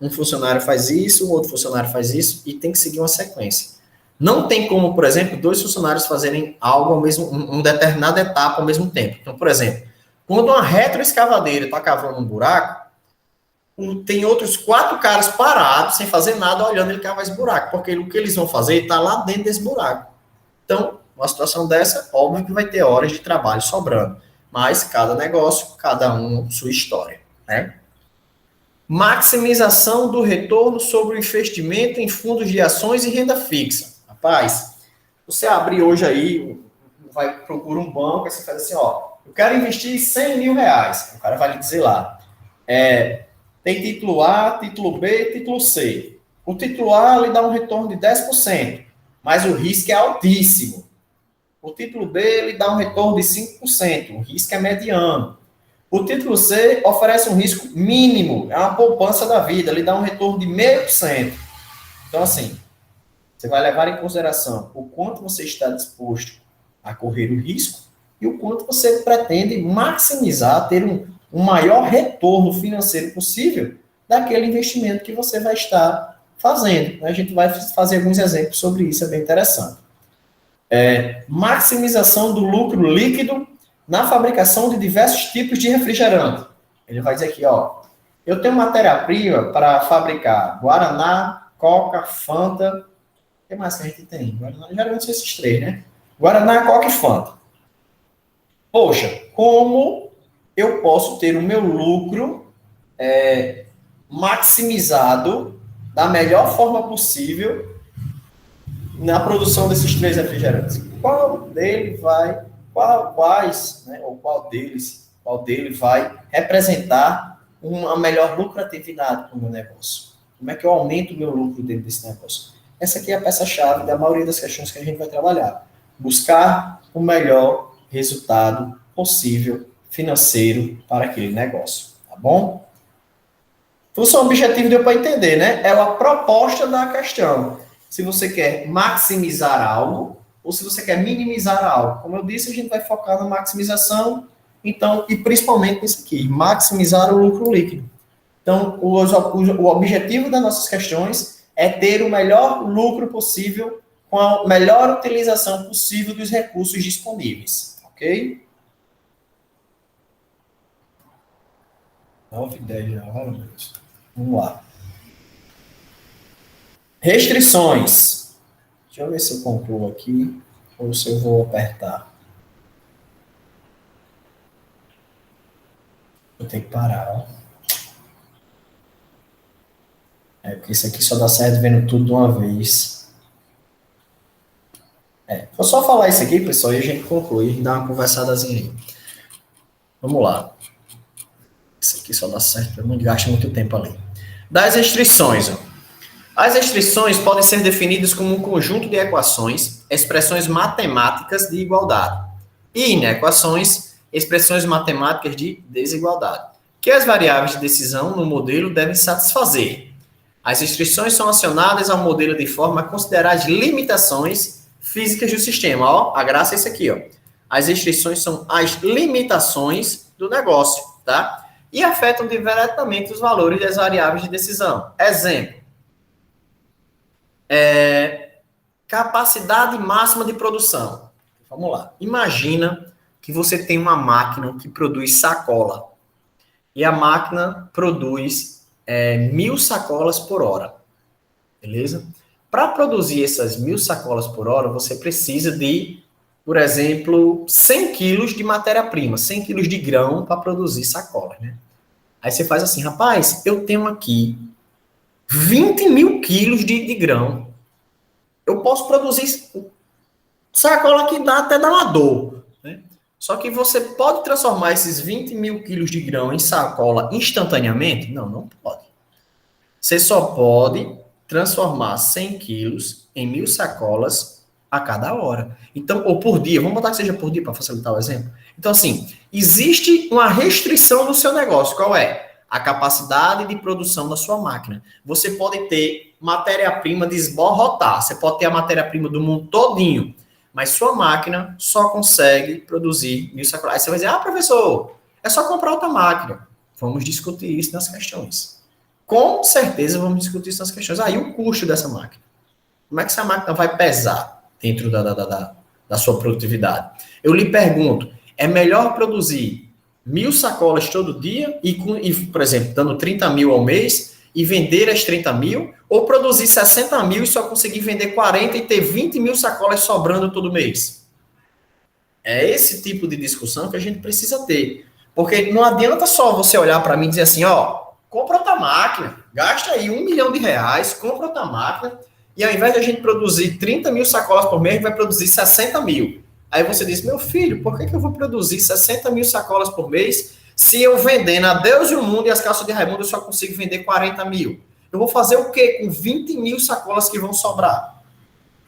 um funcionário faz isso, um outro funcionário faz isso, e tem que seguir uma sequência. Não tem como, por exemplo, 2 funcionários fazerem algo ao mesmo, uma determinada etapa ao mesmo tempo. Então, por exemplo, quando uma retroescavadeira está cavando um buraco, tem outros 4 caras parados, sem fazer nada, olhando ele cavar esse buraco, porque o que eles vão fazer está lá dentro desse buraco. Então, uma situação dessa, óbvio que vai ter horas de trabalho sobrando, mas cada negócio, cada um sua história, né? Maximização do retorno sobre o investimento em fundos de ações e renda fixa. Rapaz, você abrir hoje aí, procura um banco, aí você faz assim, ó, eu quero investir 100 mil reais. O cara vai lhe dizer lá, tem título A, título B, título C. O título A lhe dá um retorno de 10%, mas o risco é altíssimo. O título B lhe dá um retorno de 5%, o risco é mediano. O título C oferece um risco mínimo, é uma poupança da vida, lhe dá um retorno de 0,5%. Então, assim, você vai levar em consideração o quanto você está disposto a correr o risco e o quanto você pretende maximizar, ter um maior retorno financeiro possível daquele investimento que você vai estar fazendo. A gente vai fazer alguns exemplos sobre isso, é bem interessante. Maximização do lucro líquido na fabricação de diversos tipos de refrigerante. Ele vai dizer aqui, ó, eu tenho matéria-prima para fabricar Guaraná, Coca, Fanta. O que mais que a gente tem? Guaraná, geralmente são esses 3, né? Guaraná, Coca e Fanta. Poxa, como eu posso ter o meu lucro maximizado da melhor forma possível na produção desses 3 refrigerantes? Qual deles vai representar uma melhor lucratividade para o meu negócio? Como é que eu aumento o meu lucro dentro desse negócio? Essa aqui é a peça-chave da maioria das questões que a gente vai trabalhar. Buscar o melhor resultado possível financeiro para aquele negócio, tá bom? Função objetiva deu para entender, né? É a proposta da questão. Se você quer maximizar algo ou se você quer minimizar algo. Como eu disse, a gente vai focar na maximização, então, e principalmente nisso aqui, maximizar o lucro líquido. Então, o objetivo das nossas questões é ter o melhor lucro possível com a melhor utilização possível dos recursos disponíveis, ok? 9:10 já, vamos lá. Restrições. Deixa eu ver se eu concluo aqui ou se eu vou apertar. Vou ter que parar, ó. Porque isso aqui só dá certo vendo tudo de uma vez. Vou só falar isso aqui, pessoal, e a gente conclui, a gente dá uma conversadazinha aí. Vamos lá. Isso aqui só dá certo, não gasta muito tempo ali. Das restrições, ó. As restrições podem ser definidas como um conjunto de equações, expressões matemáticas de igualdade e inequações expressões matemáticas de desigualdade, que as variáveis de decisão no modelo devem satisfazer. As restrições são acionadas ao modelo de forma a considerar as limitações físicas do sistema. Ó, a graça é isso aqui, ó. As restrições são as limitações do negócio, tá? E afetam diretamente os valores das variáveis de decisão. Exemplo. Capacidade máxima de produção. Vamos lá. Imagina que você tem uma máquina que produz sacola. E a máquina produz 1.000 sacolas por hora. Beleza? Para produzir essas 1.000 sacolas por hora, você precisa de, por exemplo, 100 quilos de matéria-prima, 100 quilos de grão para produzir sacolas, né? Aí você faz assim, rapaz, eu tenho aqui 20.000 quilos de grão. Eu posso produzir sacola que dá até dar uma dor, né? Só que você pode transformar esses 20.000 quilos de grão em sacola instantaneamente? Não, não pode. Você só pode transformar 100 quilos em 1.000 sacolas a cada hora. Então, ou por dia, vamos botar que seja por dia para facilitar o exemplo. Então, assim, existe uma restrição no seu negócio. Qual é? A capacidade de produção da sua máquina. Você pode ter matéria-prima desborrotar, você pode ter a matéria-prima do mundo todinho, mas sua máquina só consegue produzir 1.000 sacolas. Aí você vai dizer, professor, é só comprar outra máquina. Vamos discutir isso nas questões. Com certeza vamos discutir isso nas questões. Aí o custo dessa máquina. Como é que essa máquina vai pesar dentro da sua produtividade? Eu lhe pergunto, é melhor produzir 1.000 sacolas todo dia e, por exemplo, dando 30.000 ao mês e vender as 30.000, ou produzir 60.000 e só conseguir vender 40 e ter 20.000 sacolas sobrando todo mês? É esse tipo de discussão que a gente precisa ter. Porque não adianta só você olhar para mim e dizer assim, compra outra máquina, gasta aí R$1 milhão, compra outra máquina, e ao invés de a gente produzir 30.000 sacolas por mês, a gente vai produzir 60.000. Aí você diz, meu filho, por que eu vou produzir 60.000 sacolas por mês se eu vendendo a Deus e o mundo e as calças de Raimundo eu só consigo vender 40.000? Eu vou fazer o quê com 20.000 sacolas que vão sobrar?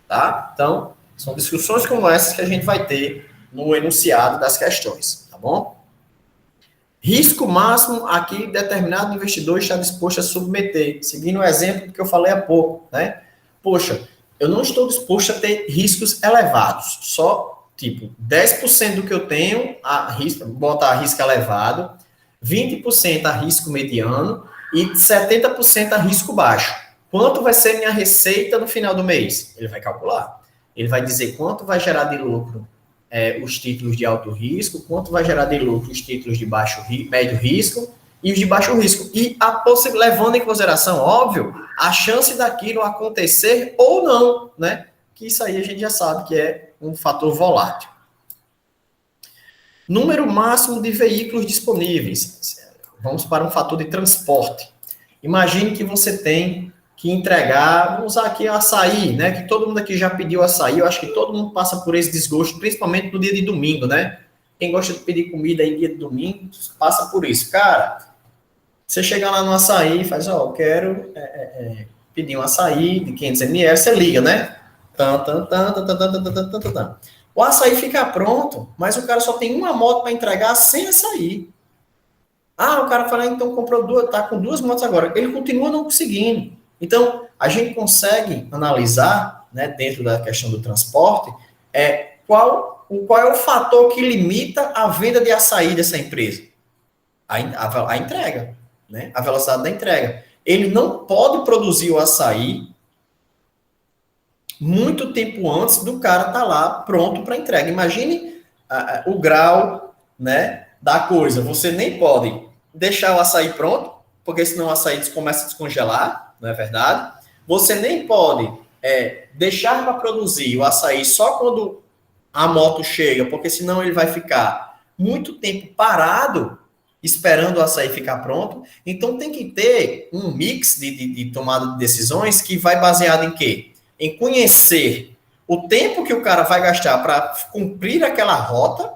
Tá? Então, são discussões como essas que a gente vai ter no enunciado das questões, tá bom? Risco máximo a que determinado investidor está disposto a submeter, seguindo o exemplo que eu falei há pouco, né? Poxa, eu não estou disposto a ter riscos elevados, só tipo 10% do que eu tenho a risco, botar a risco elevado, 20% a risco mediano e 70% a risco baixo. Quanto vai ser minha receita no final do mês? Ele vai calcular. Ele vai dizer quanto vai gerar de lucro os títulos de alto risco, quanto vai gerar de lucro os títulos de médio risco e os de baixo risco. E levando em consideração, óbvio, a chance daquilo acontecer ou não, né? Que isso aí a gente já sabe que é um fator volátil. Número máximo de veículos disponíveis. Vamos para um fator de transporte. Imagine que você tem que entregar, vamos usar aqui açaí, né? Que todo mundo aqui já pediu açaí. Eu acho que todo mundo passa por esse desgosto, principalmente no dia de domingo, né? Quem gosta de pedir comida em dia de domingo, passa por isso. Cara, você chega lá no açaí e faz, eu quero pedir um açaí de 500 ml, você liga, né? O açaí fica pronto, mas o cara só tem uma moto para entregar sem açaí. O cara fala, então comprou duas, tá com 2 motos agora. Ele continua não conseguindo. Então, a gente consegue analisar, né, dentro da questão do transporte, qual é o fator que limita a venda de açaí dessa empresa? A entrega, né? A velocidade da entrega. Ele não pode produzir o açaí muito tempo antes do cara estar lá pronto para entrega. Imagine o grau, né, da coisa. Você nem pode deixar o açaí pronto, porque senão o açaí começa a descongelar, não é verdade? Você nem pode deixar para produzir o açaí só quando a moto chega, porque senão ele vai ficar muito tempo parado esperando o açaí ficar pronto. Então tem que ter um mix de tomada de decisões que vai baseado em quê? Em conhecer o tempo que o cara vai gastar para cumprir aquela rota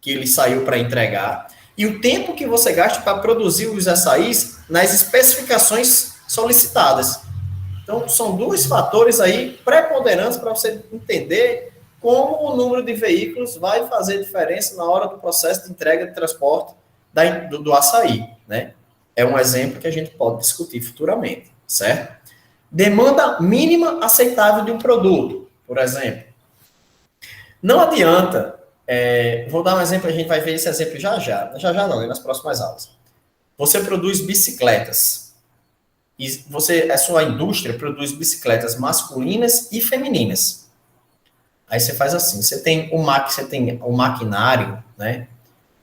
que ele saiu para entregar e o tempo que você gasta para produzir os açaís nas especificações solicitadas. Então, são 2 fatores aí preponderantes para você entender como o número de veículos vai fazer diferença na hora do processo de entrega de transporte do açaí, né? É um exemplo que a gente pode discutir futuramente, certo? Demanda mínima aceitável de um produto, por exemplo. Não adianta, vou dar um exemplo, a gente vai ver esse exemplo já não, nas próximas aulas. Você produz bicicletas, e a sua indústria produz bicicletas masculinas e femininas. Aí você faz assim, você tem o maquinário, né,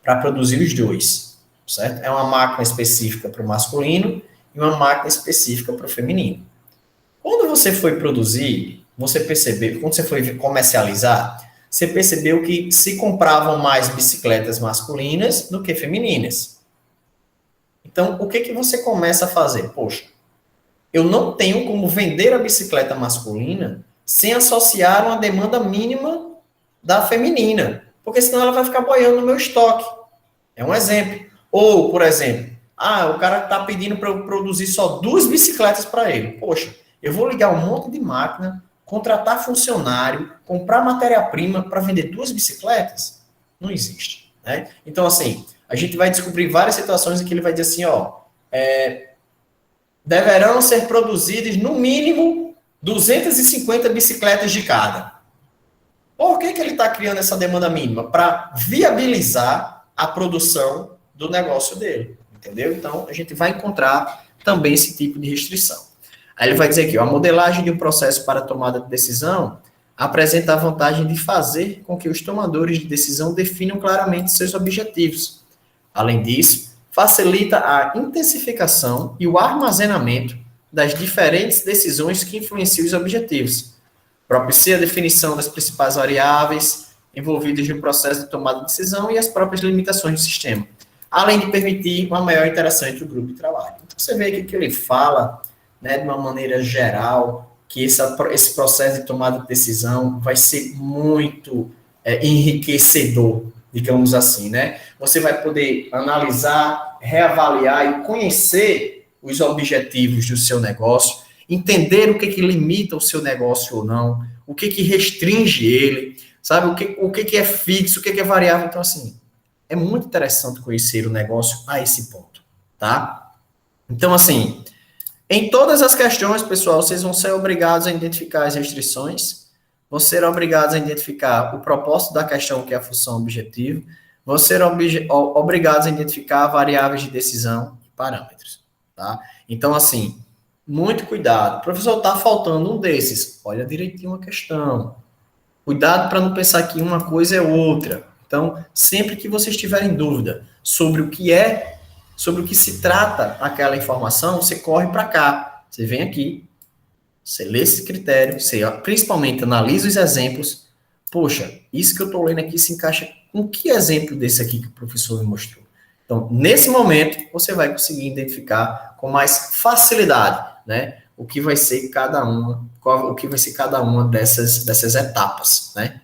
para produzir os dois, certo? É uma máquina específica para o masculino e uma máquina específica para o feminino. Quando você foi produzir, você percebeu, quando você foi comercializar, você percebeu que se compravam mais bicicletas masculinas do que femininas. Então, o que você começa a fazer? Poxa, eu não tenho como vender a bicicleta masculina sem associar uma demanda mínima da feminina, porque senão ela vai ficar boiando no meu estoque. É um exemplo. Ou, por exemplo, o cara está pedindo para eu produzir só 2 bicicletas para ele. Poxa, eu vou ligar um monte de máquina, contratar funcionário, comprar matéria-prima para vender 2 bicicletas? Não existe, né? Então, assim, a gente vai descobrir várias situações em que ele vai dizer assim, deverão ser produzidas, no mínimo, 250 bicicletas de cada. Por que ele está criando essa demanda mínima? Para viabilizar a produção do negócio dele, entendeu? Então, a gente vai encontrar também esse tipo de restrição. Aí ele vai dizer aqui, a modelagem de um processo para tomada de decisão apresenta a vantagem de fazer com que os tomadores de decisão definam claramente seus objetivos. Além disso, facilita a intensificação e o armazenamento das diferentes decisões que influenciam os objetivos. Propicia a definição das principais variáveis envolvidas no processo de tomada de decisão e as próprias limitações do sistema, além de permitir uma maior interação entre o grupo de trabalho. Então, você vê aqui que ele fala, né, de uma maneira geral, que esse processo de tomada de decisão vai ser muito enriquecedor, digamos assim, né? Você vai poder analisar, reavaliar e conhecer os objetivos do seu negócio, entender o que limita o seu negócio ou não, o que restringe ele, sabe? O que é fixo, o que é variável. Então, assim, é muito interessante conhecer o negócio a esse ponto, tá? Então, assim, em todas as questões, pessoal, vocês vão ser obrigados a identificar as restrições, vão ser obrigados a identificar o propósito da questão, que é a função objetivo, vão ser obrigados a identificar variáveis de decisão e parâmetros, tá? Então, assim, muito cuidado. Professor, está faltando um desses. Olha direitinho a questão. Cuidado para não pensar que uma coisa é outra. Então, sempre que vocês tiverem dúvida sobre o que se trata aquela informação, você corre para cá. Você vem aqui, você lê esse critério, você principalmente analisa os exemplos. Poxa, isso que eu estou lendo aqui se encaixa com que exemplo desse aqui que o professor me mostrou? Então, nesse momento, você vai conseguir identificar com mais facilidade, né, o que vai ser cada uma dessas etapas, né?